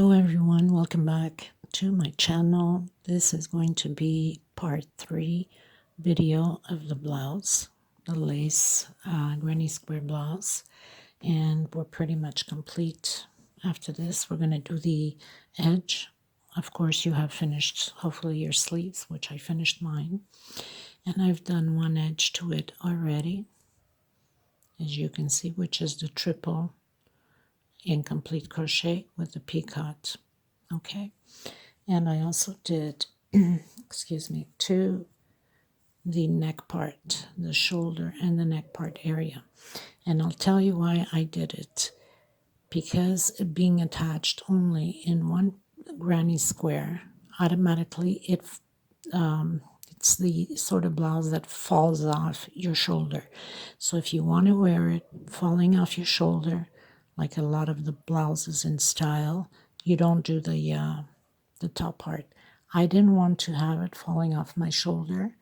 Hello everyone, welcome back to my channel. This is going to be part 3 video of the blouse, the lace granny square blouse, and we're pretty much complete. After this we're going to do the edge. Of course you have finished hopefully your sleeves, which I finished mine, and I've done one edge to it already, as you can see, which is the triple incomplete crochet with the picot. Okay, and I also did excuse me, to the neck part, the shoulder and the neck part area, and I'll tell you why I did it. Because being attached only in one granny square, automatically it's the sort of blouse that falls off your shoulder. So if you want to wear it falling off your shoulder, like a lot of the blouses in style, you don't do the top part. I didn't want to have it falling off my shoulder.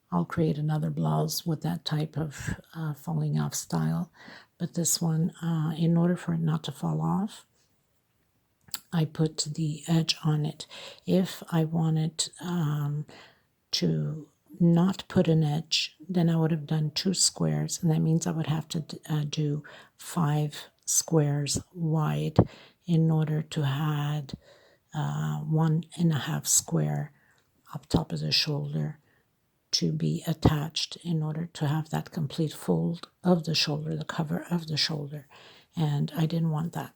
I'll create another blouse with that type of falling off style. But this one, in order for it not to fall off, I put the edge on it. If I wanted to not put an edge, then I would have done 2 squares, and that means I would have to do 5 squares wide in order to add 1.5 square up top of the shoulder to be attached in order to have that complete fold of the shoulder, the cover of the shoulder. And I didn't want that.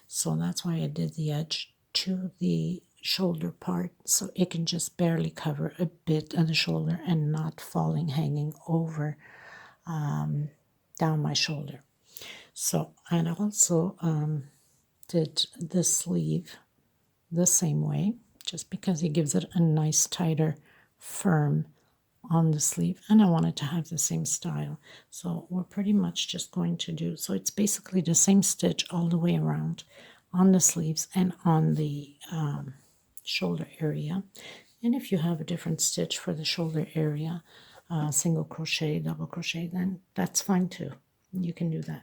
So that's why I did the edge to the shoulder part, so it can just barely cover a bit of the shoulder and not falling, hanging over down my shoulder. So, and I also did the sleeve the same way, just because it gives it a nice tighter firm on the sleeve, and I wanted to have the same style. So we're pretty much just going to do, so it's basically the same stitch all the way around on the sleeves and on the shoulder area. And if you have a different stitch for the shoulder area, single crochet, double crochet, then that's fine too. You can do that.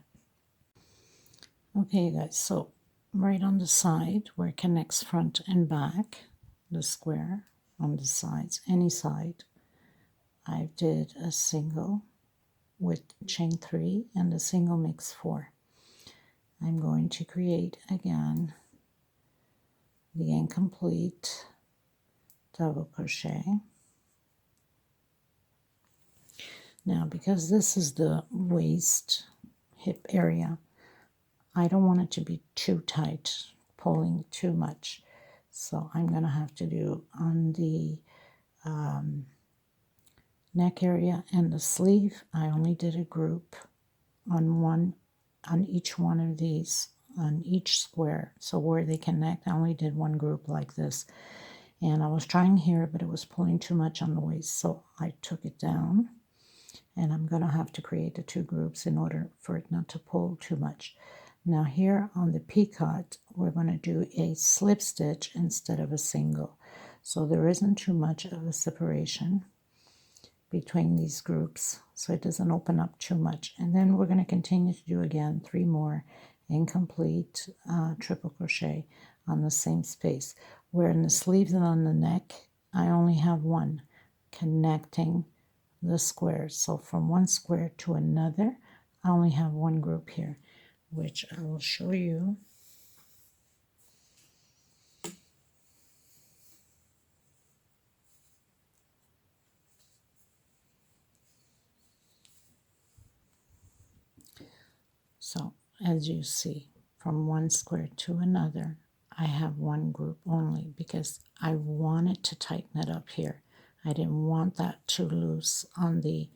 Okay guys, so right on the side where it connects front and back, the square on the sides, any side, I did a single with chain 3, and the single makes 4. I'm going to create again the incomplete double crochet. Now, because this is the waist hip area, I don't want it to be too tight, pulling too much. So I'm going to have to do on the neck area and the sleeve, I only did a group on each one of these, on each square. So where they connect, I only did one group like this. And I was trying here, but it was pulling too much on the waist, so I took it down. And I'm going to have to create the 2 groups in order for it not to pull too much. Now here on the picot, we're going to do a slip stitch instead of a single. So there isn't too much of a separation between these groups, so it doesn't open up too much. And then we're going to continue to do again 3 more incomplete triple crochet on the same space. Where in the sleeves and on the neck, I only have 1 connecting the squares. So from one square to another, I only have 1 group here, which I will show you. So as you see, from one square to another, I have 1 group only, because I wanted to tighten it up here. I didn't want that too loose on the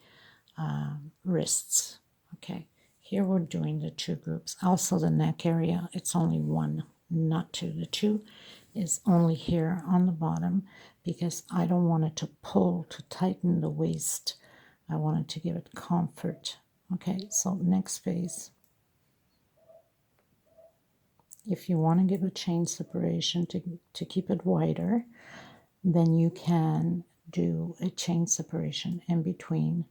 wrists. Okay, here we're doing the 2 groups. Also the neck area, it's only 1, not 2. The 2 is only here on the bottom, because I don't want it to pull to tighten the waist. I wanted to give it comfort. Okay, so next space. If you want to give a chain separation to keep it wider, then you can do a chain separation in between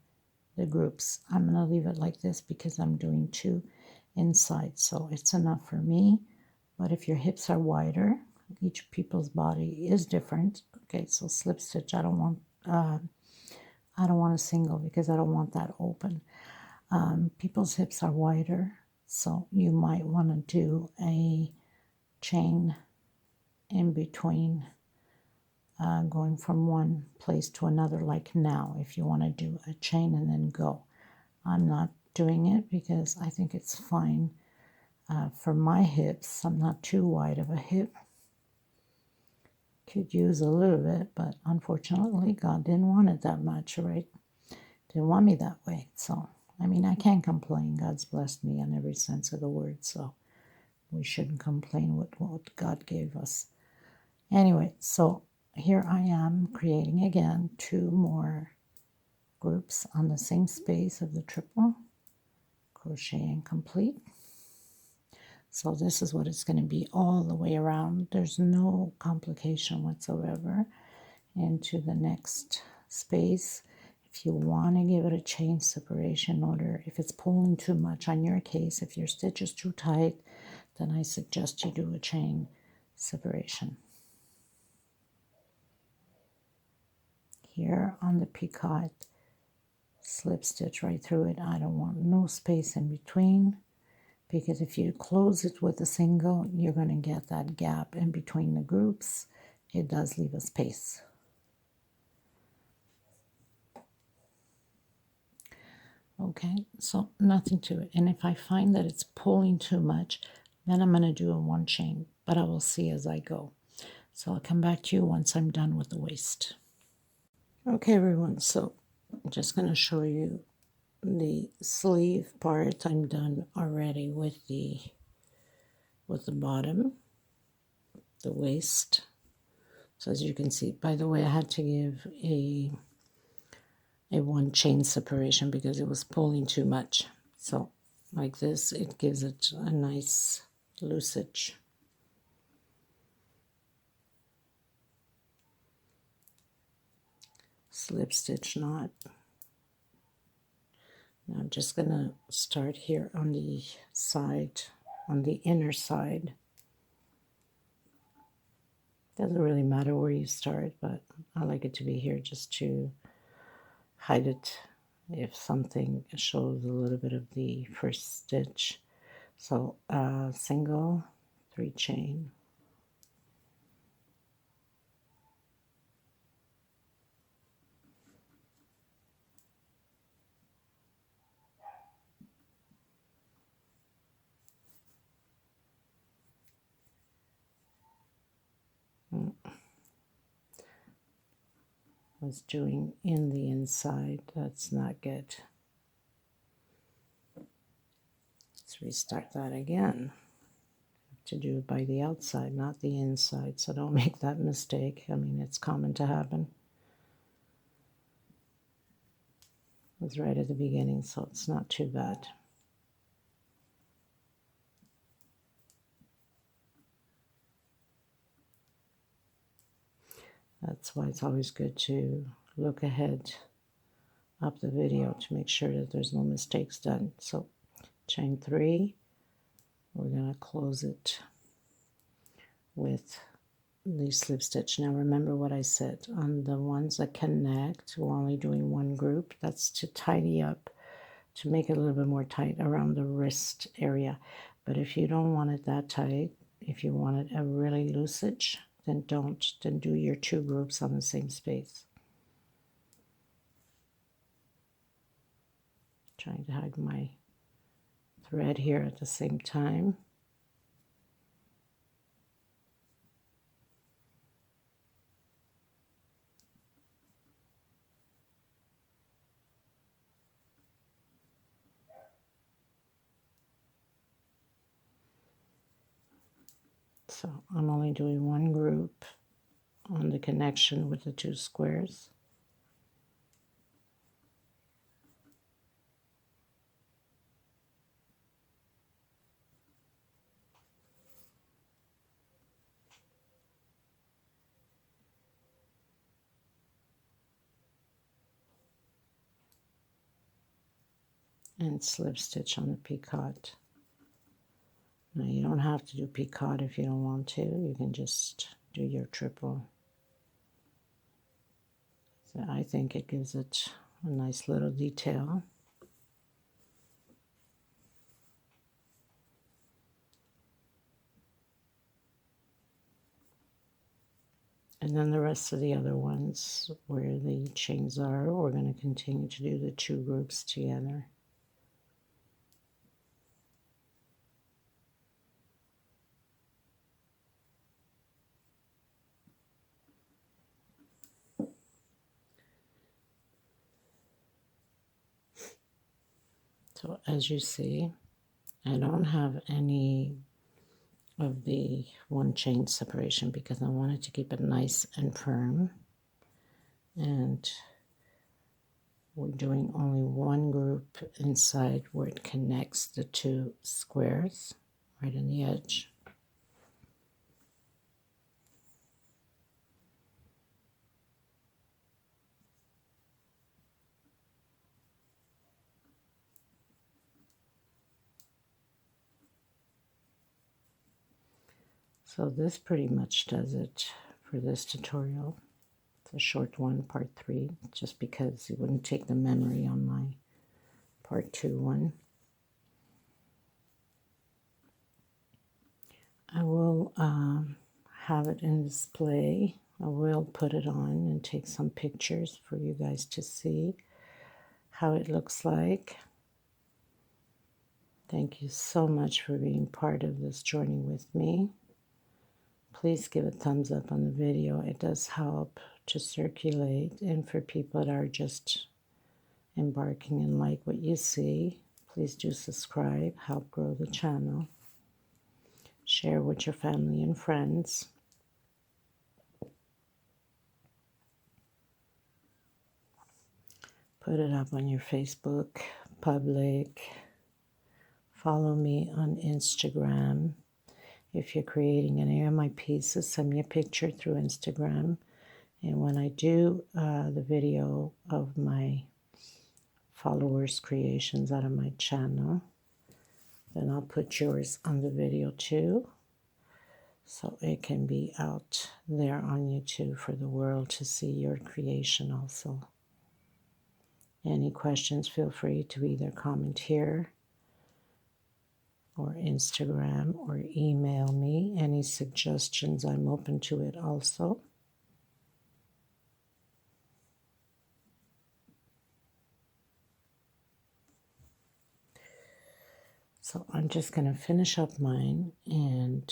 the groups. I'm going to leave it like this because I'm doing 2 inside, so it's enough for me. But if your hips are wider, each people's body is different. Okay, so slip stitch, I don't want a single because I don't want that open. People's hips are wider, so you might want to do a chain in between, going from one place to another, like now, if you want to do a chain and then go. I'm not doing it because I think it's fine for my hips. I'm not too wide of a hip. Could use a little bit, but unfortunately God didn't want it that much, right? Didn't want me that way. So, I mean, I can't complain. God's blessed me in every sense of the word, so we shouldn't complain with what God gave us. Anyway, so here I am creating again 2 more groups on the same space of the triple, crochet and complete. So this is what it's going to be all the way around. There's no complication whatsoever. Into the next space, if you want to give it a chain separation order, if it's pulling too much on your case, if your stitch is too tight, then I suggest you do a chain separation. Here on the picot, slip stitch right through it. I don't want no space in between, because if you close it with a single, you're going to get that gap in between the groups. It does leave a space. Okay, so nothing to it. And if I find that it's pulling too much, then I'm going to do a 1 chain, but I will see as I go. So I'll come back to you once I'm done with the waist. Okay, everyone, so I'm just going to show you the sleeve part. I'm done already with the bottom, the waist. So as you can see, by the way, I had to give a 1 chain separation because it was pulling too much. So like this, it gives it a nice loosage. Slip stitch knot. Now I'm just going to start here on the side, on the inner side. Doesn't really matter where you start, but I like it to be here just to hide it if something shows a little bit of the first stitch. So single, 3 chain. Was doing in the inside. That's not good. Let's restart that again. To do it by the outside, not the inside, so don't make that mistake. I mean, it's common to happen. It was right at the beginning, so it's not too bad. That's why it's always good to look ahead up the video to make sure that there's no mistakes done. So chain 3, we're going to close it with the slip stitch. Now remember what I said, on the ones that connect, we're only doing 1 group. That's to tidy up, to make it a little bit more tight around the wrist area. But if you don't want it that tight, if you want it a really loosage, then don't. Then do your 2 groups on the same space. Trying to hide my thread here at the same time. So I'm only doing 1 group on the connection with the 2 squares. And slip stitch on the picot. Now you don't have to do picot if you don't want to. You can just do your triple. So I think it gives it a nice little detail. And then the rest of the other ones where the chains are, we're going to continue to do the 2 groups together. So as you see, I don't have any of the 1 chain separation because I wanted to keep it nice and firm. And we're doing only 1 group inside where it connects the 2 squares right in the edge. So this pretty much does it for this tutorial. It's a short one, part 3, just because it wouldn't take the memory on my part 2 one. I will have it in display. I will put it on and take some pictures for you guys to see how it looks like. Thank you so much for being part of this journey with me. Please give a thumbs up on the video. It does help to circulate, and for people that are just embarking and like what you see, please do subscribe, help grow the channel. Share with your family and friends. Put it up on your Facebook, public. Follow me on Instagram. If you're creating any of my pieces, send me a picture through Instagram. And when I do the video of my followers' creations out of my channel, then I'll put yours on the video too. So it can be out there on YouTube for the world to see your creation also. Any questions, feel free to either comment here or Instagram or email me. Any suggestions, I'm open to it also. So I'm just going to finish up mine, and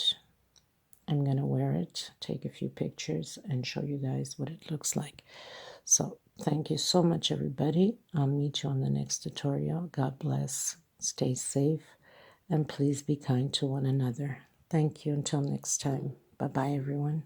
I'm going to wear it, take a few pictures, and show you guys what it looks like. So thank you so much, everybody. I'll meet you on the next tutorial. God bless. Stay safe. And please be kind to one another. Thank you. Until next time. Bye-bye, everyone.